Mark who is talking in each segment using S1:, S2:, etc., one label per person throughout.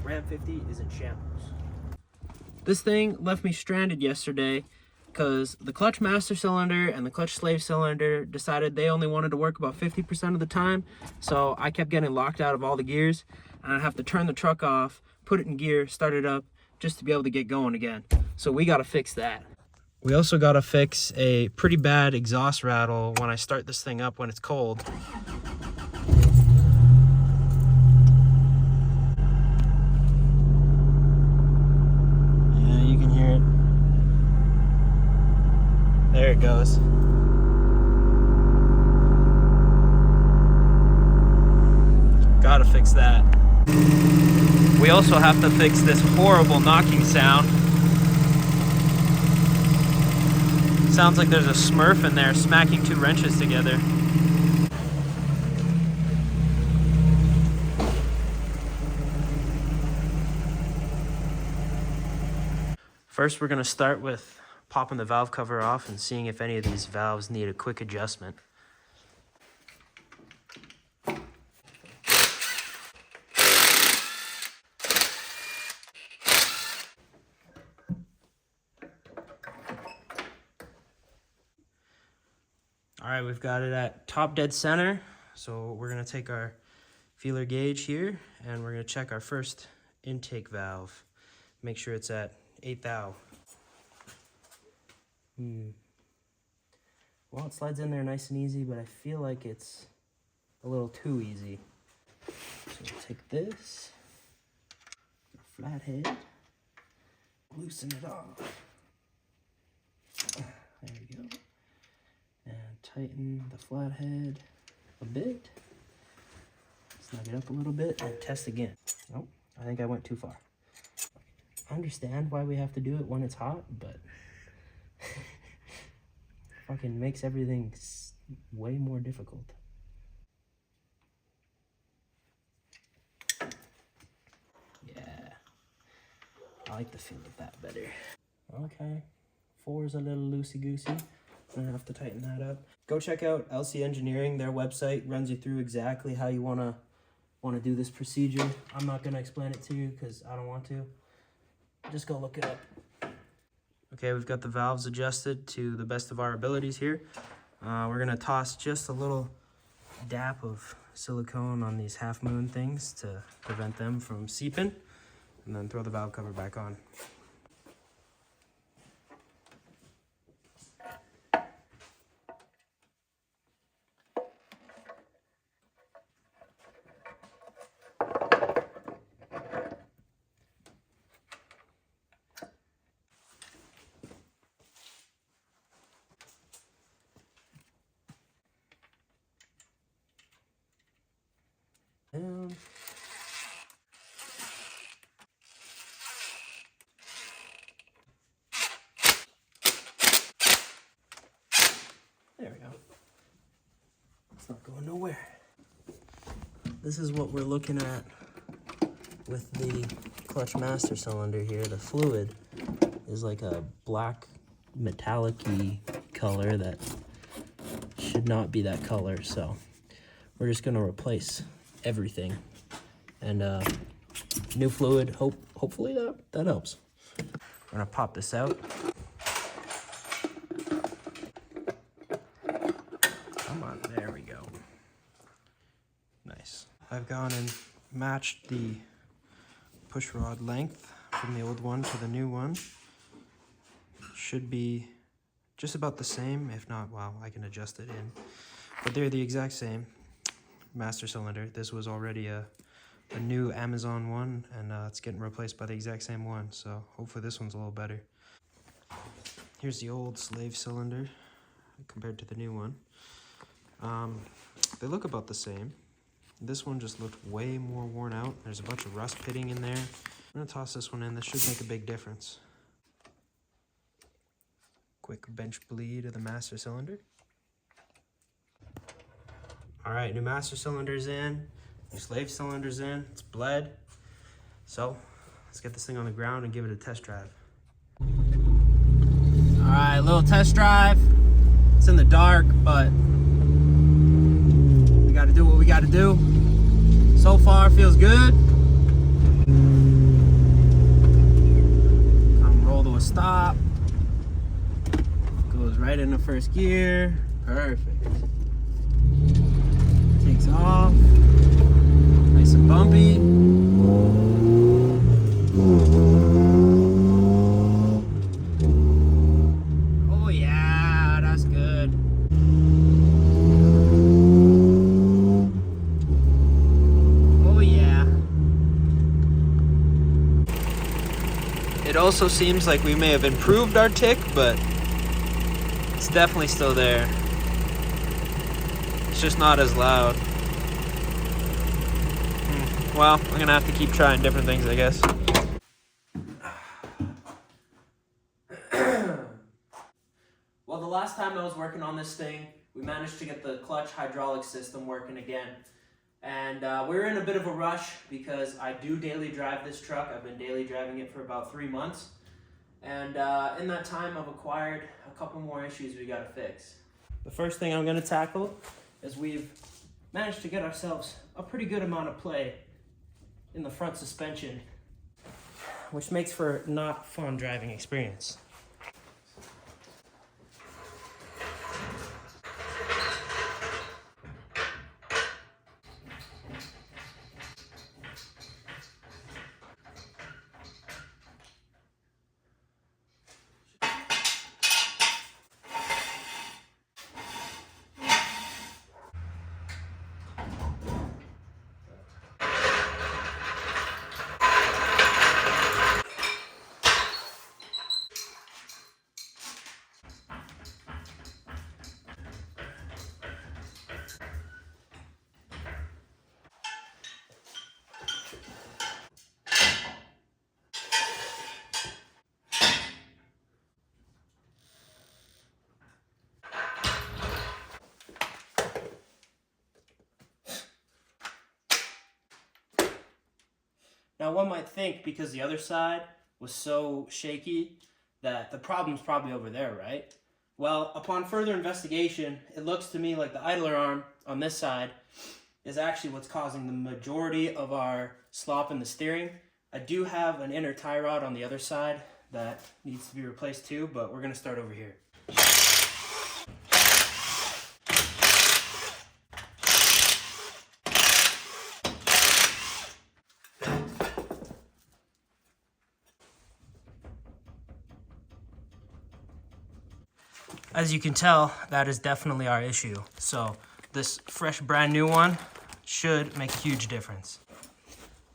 S1: Ram 50 is in shambles. This thing left me stranded yesterday because the clutch master cylinder and the clutch slave cylinder decided they only wanted to work about 50% of the time. So I kept getting locked out of all the gears, and I'd have to turn the truck off, put it in gear, start it up, just to be able to get going again. So we got to fix that. We also got to fix a pretty bad exhaust rattle when I start this thing up when it's cold. Yeah, you can hear it. There it goes. Gotta fix that. We also have to fix this horrible knocking sound. Sounds like there's a Smurf in there smacking two wrenches together. First, we're gonna start with popping the valve cover off and seeing if any of these valves need a quick adjustment. All right, we've got it at top dead center. So we're gonna take our feeler gauge here and we're gonna check our first intake valve. Make sure it's at 8 thou. Well, it slides in there nice and easy, but I feel like it's a little too easy. So we'll take this, flathead, loosen it off. There we go. And tighten the flathead a bit. Snug it up a little bit and test again. Nope, I think I went too far. I understand why we have to do it when it's hot, but fucking makes everything way more difficult. Yeah, I like the feel of that better. Okay, 4 is a little loosey-goosey. Gonna have to tighten that up. Go check out LC Engineering. Their website runs you through exactly how you wanna do this procedure. I'm not gonna explain it to you because I don't want to. Just go look it up. Okay, we've got the valves adjusted to the best of our abilities here. We're gonna toss just a little dap of silicone on these half moon things to prevent them from seeping, and then throw the valve cover back on. Down. There we go. It's not going nowhere. This is what we're looking at with the clutch master cylinder here. The fluid is like a black metallic-y color that should not be that color, so we're just gonna replace everything and new fluid. Hopefully that helps. We're gonna pop this out. Come on, there we go. Nice. I've gone and matched the push rod length from the old one to the new one. Should be just about the same. If not, well, I can adjust it in, but they're the exact same. Master cylinder. This was already a new Amazon one, and it's getting replaced by the exact same one, so hopefully this one's a little better. Here's the old slave cylinder compared to the new one. They look about the same. This one just looked way more worn out. There's a bunch of rust pitting in there. I'm gonna toss this one in. This should make a big difference. Quick bench bleed of the master cylinder. All right, new master cylinder's in, new slave cylinder's in, it's bled. So let's get this thing on the ground and give it a test drive. All right, little test drive. It's in the dark, but we gotta do what we gotta do. So far, feels good. a stop. Goes right into first gear. Perfect. Takes off. Nice and bumpy. Oh yeah, that's good. Oh yeah. It also seems like we may have improved our tick, but it's definitely still there. It's just not as loud. Well, I'm gonna have to keep trying different things, I guess. Well, the last time I was working on this thing, we managed to get the clutch hydraulic system working again. And we're in a bit of a rush because I do daily drive this truck. I've been daily driving it for about 3 months. And in that time, I've acquired a couple more issues we gotta fix. The first thing I'm gonna tackle is we've managed to get ourselves a pretty good amount of play in the front suspension, which makes for a not fun driving experience. Now one might think because the other side was so shaky that the problem's probably over there, right? Well, upon further investigation, it looks to me like the idler arm on this side is actually what's causing the majority of our slop in the steering. I do have an inner tie rod on the other side that needs to be replaced too, but we're gonna start over here. As you can tell, that is definitely our issue. So this fresh brand new one should make a huge difference.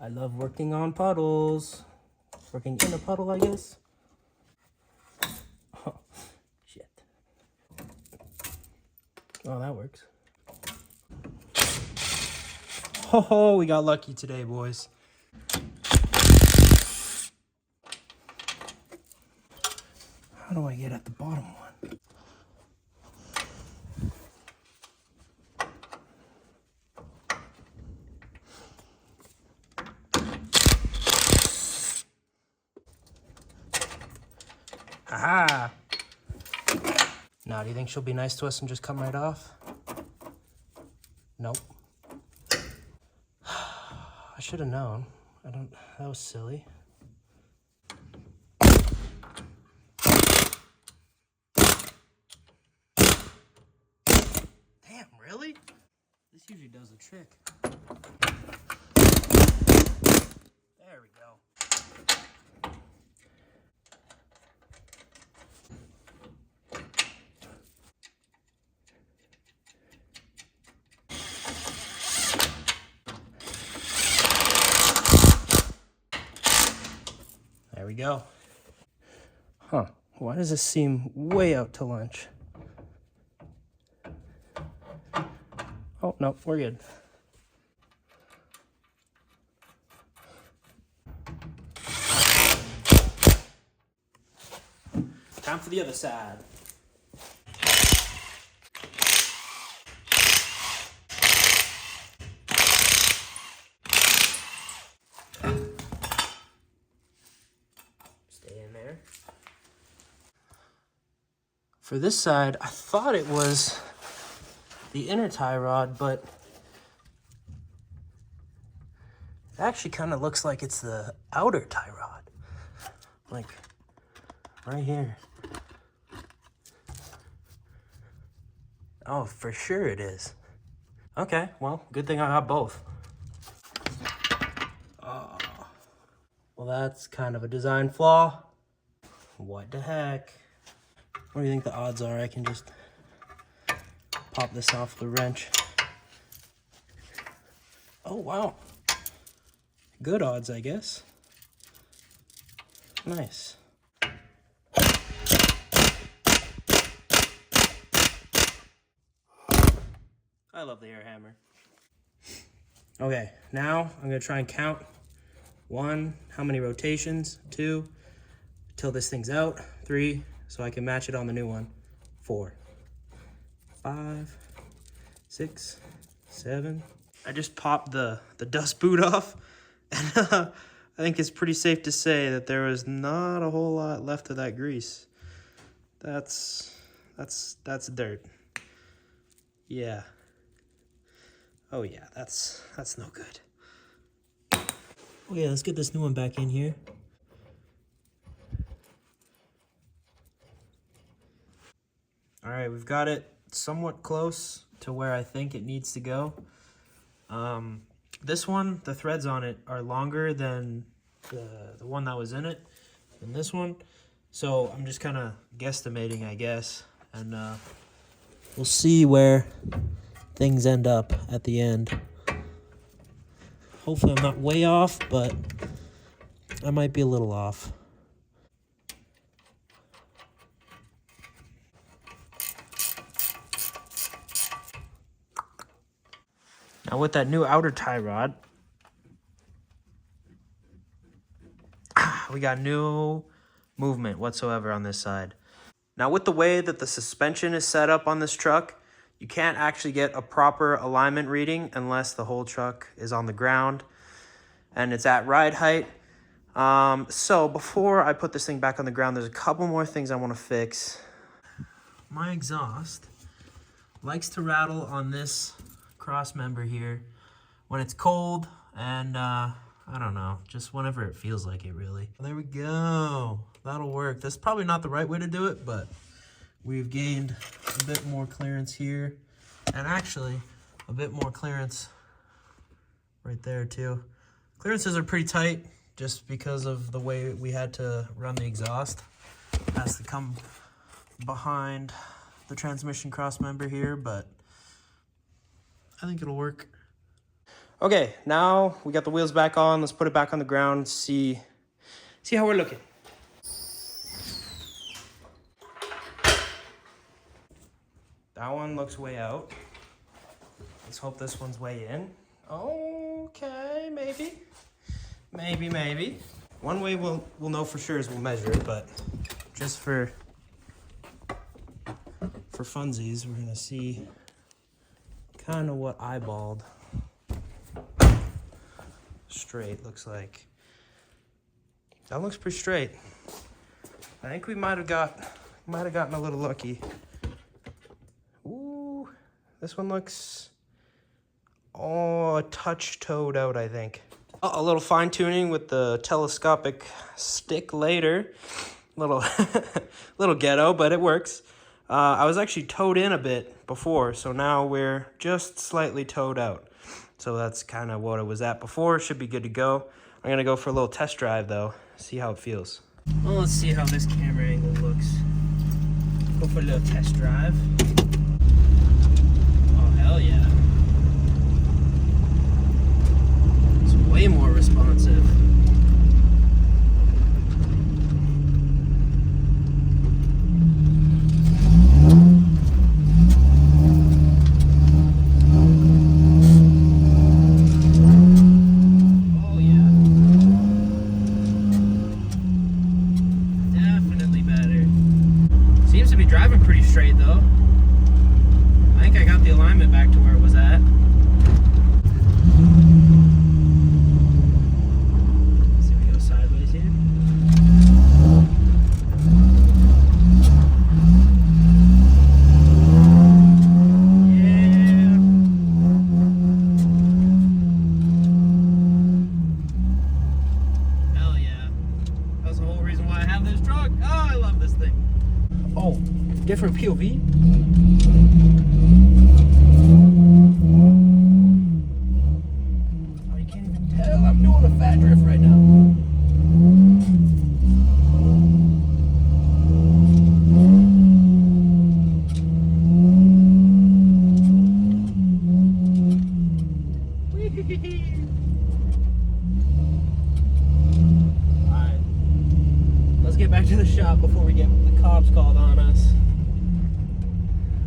S1: I love working on puddles. Working in a puddle, I guess. Oh, shit. Oh, that works. Oh, we got lucky today, boys. How do I get at the bottom one? Aha! Now, do you think she'll be nice to us and just come right off? Nope. I should have known. That was silly. Damn, really? This usually does the trick. There we go. There we go. Huh, why does this seem way out to lunch? Oh, no, we're good. Time for the other side. Stay in there. For this side, I thought it was the inner tie rod, but it actually kind of looks like it's the outer tie rod. Like, Right here. Oh, for sure it is. Okay, well, good thing I got both. Oh. Well, that's kind of a design flaw. What the heck? What do you think the odds are I can just pop this off the wrench? Oh, wow. Good odds, I guess. Nice. I love the air hammer. Okay, now I'm gonna try and count. 1, how many rotations? 2, till this thing's out. 3, so I can match it on the new one. 4, 5, 6, 7. I just popped the dust boot off, and I think it's pretty safe to say that there was not a whole lot left of that grease. That's dirt. Yeah. Oh yeah, that's no good. Okay, let's get this new one back in here. All right, we've got it somewhat close to where I think it needs to go. This one, the threads on it are longer than the one that was in it, than this one. So I'm just kind of guesstimating, I guess, and we'll see where things end up at the end. Hopefully I'm not way off, but I might be a little off. Now with that new outer tie rod, we got no movement whatsoever on this side. Now with the way that the suspension is set up on this truck, you can't actually get a proper alignment reading unless the whole truck is on the ground and it's at ride height. So before I put this thing back on the ground, there's a couple more things I want to fix. My exhaust likes to rattle on this cross member here when it's cold and I don't know, just whenever it feels like it, really. There we go. That'll work. That's probably not the right way to do it, but we've gained a bit more clearance here, and actually a bit more clearance right there too. Clearances are pretty tight just because of the way we had to run the exhaust. It has to come behind the transmission cross member here, but I think it'll work. Okay, now we got the wheels back on. Let's put it back on the ground, see how we're looking. That one looks way out. Let's hope this one's way in. Okay, maybe. Maybe. One way we'll know for sure is we'll measure it, but just for funsies, we're gonna see kind of what eyeballed straight looks like. That looks pretty straight. I think we might have gotten a little lucky. Ooh, this one looks a touch toed out, I think. A little fine tuning with the telescopic stick later. Little ghetto, but it works. I was actually towed in a bit before, so now we're just slightly towed out. So that's kind of what it was at before. Should be good to go. I'm gonna go for a little test drive though, see how it feels. Well, let's see how this camera angle looks. Go for a little test drive. Oh, hell yeah. It's way more responsive. Driving pretty straight though. different POV. Oh, you can't even tell I'm doing a fat drift right now. Alright, let's get back to the shop before we get the cops called on us.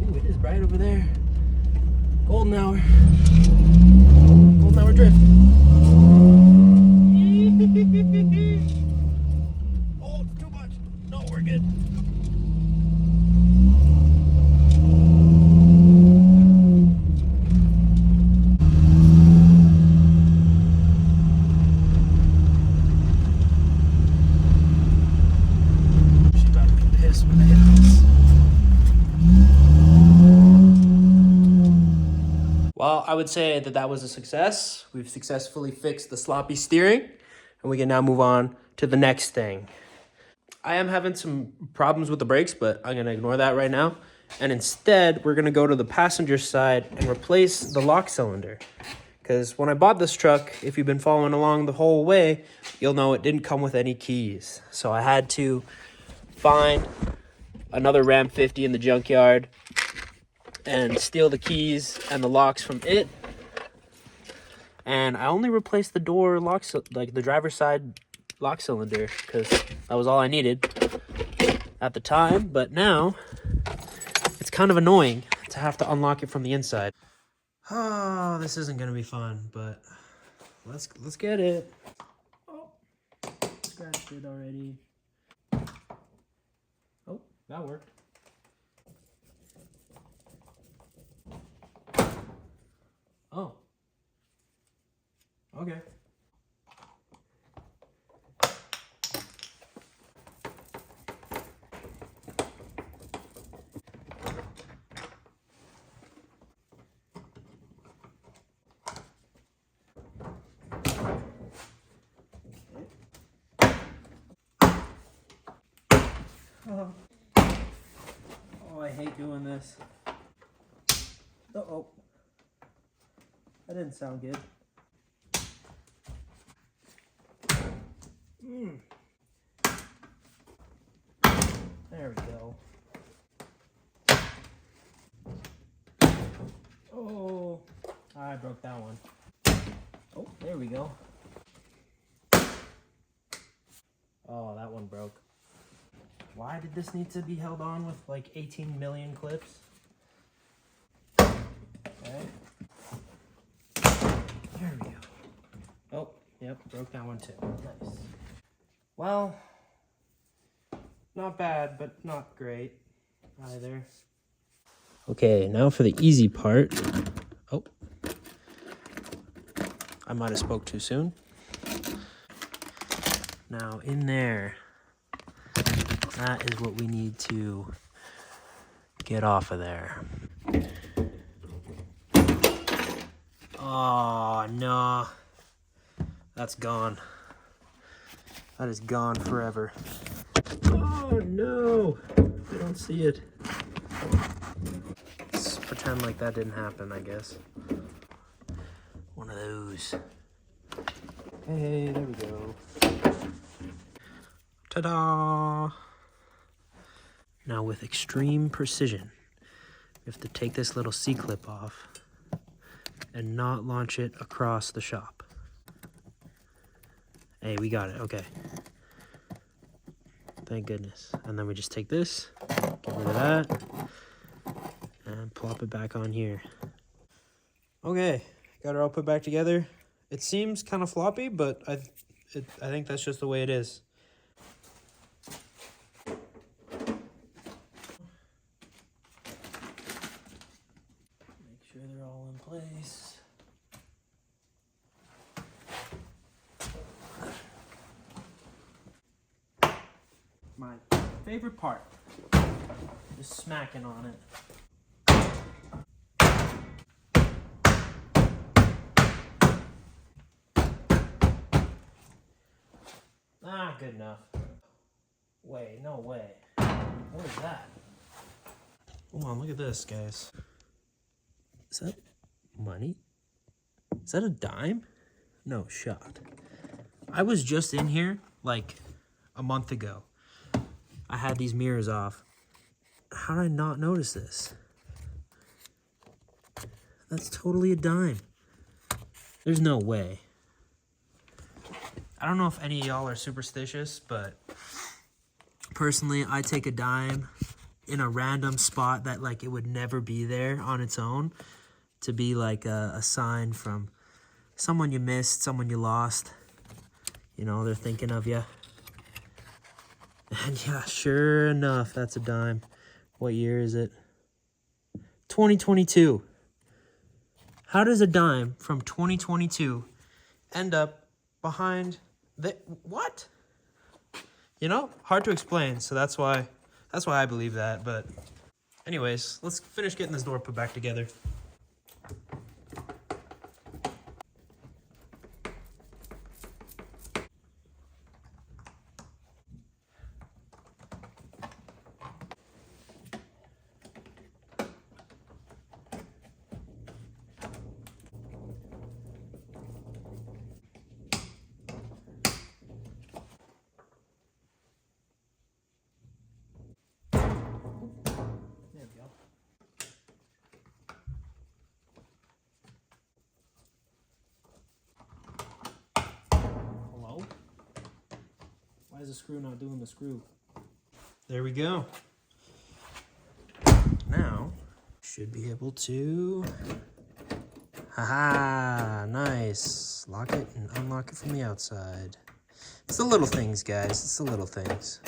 S1: Ooh, it is bright over there. Golden hour. Golden hour drift. Oh, too much. No, we're good. She's about to be pissed when I hit this. Well, I would say that that was a success. We've successfully fixed the sloppy steering, and we can now move on to the next thing. I am having some problems with the brakes, but I'm going to ignore that right now. And instead, we're going to go to the passenger side and replace the lock cylinder. Because when I bought this truck, if you've been following along the whole way, you'll know it didn't come with any keys. So I had to find another Ram 50 in the junkyard and steal the keys and the locks from it. And I only replaced the door lock, like the driver's side lock cylinder, because that was all I needed at the time. But now it's kind of annoying to have to unlock it from the inside. Oh, this isn't gonna be fun, but let's get it. Oh, scratched it already. Oh, that worked. Oh. Okay. Oh, I hate doing this. Uh-oh. That didn't sound good. There we go. Oh, I broke that one. Oh, there we go. Oh, that one broke. Why did this need to be held on with like 18 million clips? Okay. There we go. Oh, yep, broke that one too. Nice. Well, not bad, but not great either. Okay, now for the easy part. Oh, I might have spoke too soon. Now in there, that is what we need to get off of there. Oh, no. That's gone. That is gone forever. Oh, no. I don't see it. Let's pretend like that didn't happen, I guess. One of those. Hey, there we go. Ta-da! Now with extreme precision, we have to take this little C-clip off and not launch it across the shop. Hey, we got it, okay. Thank goodness. And then we just take this, get rid of that, and plop it back on here. Okay, got it all put back together. It seems kind of floppy, but I think that's just the way it is. Make sure they're all in place. My favorite part is smacking on it. Ah, good enough. Wait, no way. What is that? Hold on, look at this, guys. Is that money? Is that a dime? No shot. I was just in here like a month ago. I had these mirrors off. How did I not notice this? That's totally a dime. There's no way. I don't know if any of y'all are superstitious, but personally, I take a dime in a random spot that like it would never be there on its own to be like a sign from someone you missed, someone you lost. You know, they're thinking of you. And yeah, sure enough, that's a dime. What year is it? 2022. How does a dime from 2022 end up behind the what? You know, hard to explain. So that's why I believe that. But anyways, let's finish getting this door put back together. There we go. Hello? Why is the screw not doing the screw? There we go. Now, should be able to... Haha, nice. Lock it and unlock it from the outside. It's the little things, guys. It's the little things.